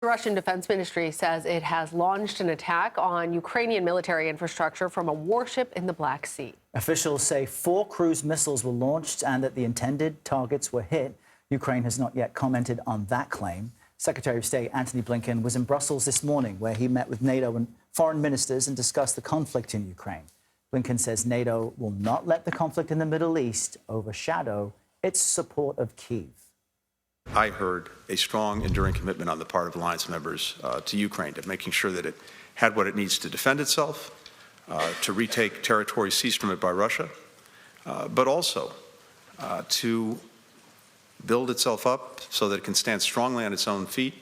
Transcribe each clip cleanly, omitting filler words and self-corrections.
The Russian Defense Ministry says it has launched an attack on Ukrainian military infrastructure from a warship in the Black Sea. Officials say 4 cruise missiles were launched and that the intended targets were hit. Ukraine has not yet commented on that claim. Secretary of State Antony Blinken was in Brussels this morning, where he met with NATO and foreign ministers and discussed the conflict in Ukraine. Blinken says NATO will not let the conflict in the Middle East overshadow its support of Kyiv. I heard a strong, enduring commitment on the part of alliance members to Ukraine, to making sure that it had what it needs to defend itself, to retake territory seized from it by Russia, but also to build itself up so that it can stand strongly on its own feet,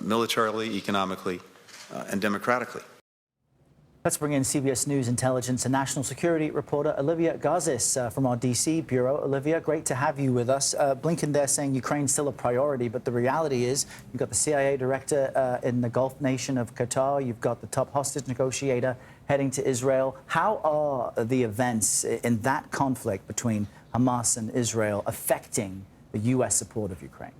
militarily, economically, and democratically. Let's bring in CBS News intelligence and national security reporter Olivia Gazis from our D.C. bureau. Olivia, great to have you with us. Blinken there saying Ukraine's still a priority, but the reality is you've got the CIA director in the Gulf nation of Qatar. You've got the top hostage negotiator heading to Israel. How are the events in that conflict between Hamas and Israel affecting the U.S. support of Ukraine?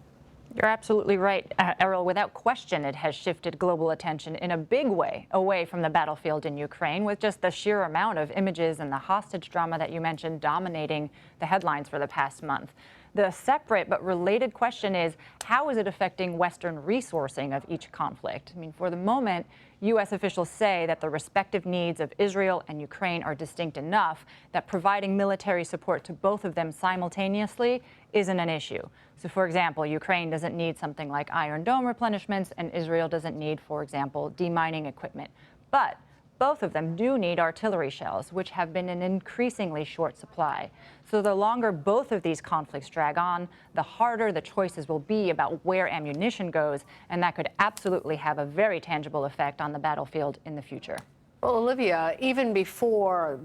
You're absolutely right, Errol. Without question, it has shifted global attention in a big way away from the battlefield in Ukraine, with just the sheer amount of images and the hostage drama that you mentioned dominating the headlines for the past month. The separate but related question is, how is it affecting Western resourcing of each conflict? I mean, for the moment, U.S. officials say that the respective needs of Israel and Ukraine are distinct enough that providing military support to both of them simultaneously isn't an issue. So, for example, Ukraine doesn't need something like Iron Dome replenishments, and Israel doesn't need, for example, demining equipment. But both of them do need artillery shells, which have been in increasingly short supply. So the longer both of these conflicts drag on, the harder the choices will be about where ammunition goes, and that could absolutely have a very tangible effect on the battlefield in the future. Well, Olivia, even before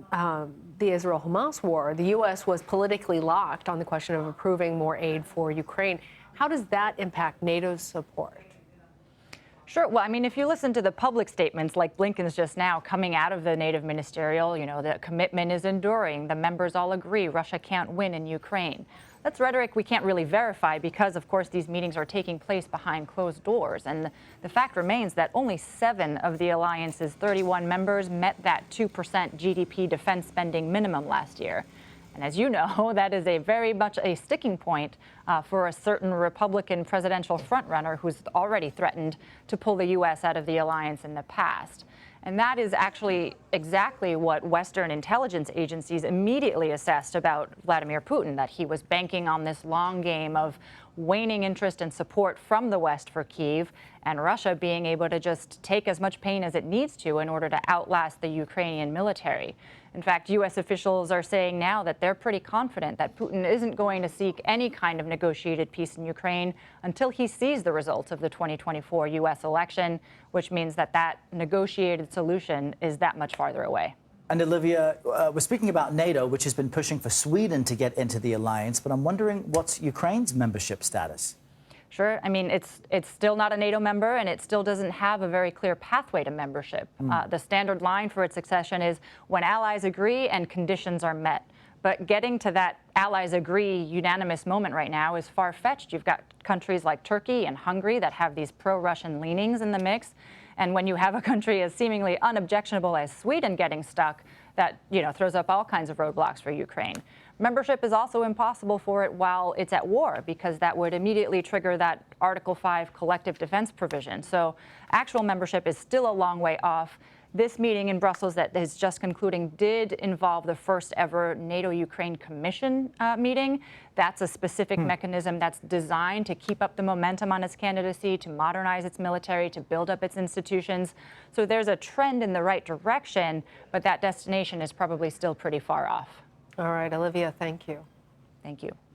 the Israel-Hamas war, the U.S. was politically locked on the question of approving more aid for Ukraine. How does that impact NATO's support? Sure. Well, I mean, if you listen to the public statements like Blinken's just now coming out of the NATO ministerial, the commitment is enduring. The members all agree Russia can't win in Ukraine. That's rhetoric we can't really verify because, of course, these meetings are taking place behind closed doors. And the fact remains that only 7 of the alliance's 31 members met that 2% GDP defense spending minimum last year. And as you know, that is very much a sticking point for a certain Republican presidential frontrunner who's already threatened to pull the U.S. out of the alliance in the past. And that is actually exactly what Western intelligence agencies immediately assessed about Vladimir Putin, that he was banking on this long game of waning interest and support from the West for Kyiv, and Russia being able to just take as much pain as it needs to in order to outlast the Ukrainian military. In fact, U.S. officials are saying now that they're pretty confident that Putin isn't going to seek any kind of negotiated peace in Ukraine until he sees the results of the 2024 U.S. election, which means that that negotiated solution is that much farther away. And Olivia, we're speaking about NATO, which has been pushing for Sweden to get into the alliance, but I'm wondering what's Ukraine's membership status? Sure. I mean, it's still not a NATO member, and it still doesn't have a very clear pathway to membership. The standard line for its accession is when allies agree and conditions are met. But getting to that allies agree unanimous moment right now is far-fetched. You've got countries like Turkey and Hungary that have these pro-Russian leanings in the mix. And when you have a country as seemingly unobjectionable as Sweden getting stuck, that throws up all kinds of roadblocks for Ukraine. Membership is also impossible for it while it's at war, because that would immediately trigger that Article 5 collective defense provision. So actual membership is still a long way off. This meeting in Brussels that is just concluding did involve the first ever NATO-Ukraine Commission meeting. That's a specific mechanism that's designed to keep up the momentum on its candidacy, to modernize its military, to build up its institutions. So there's a trend in the right direction, but that destination is probably still pretty far off. All right, Olivia, thank you. Thank you.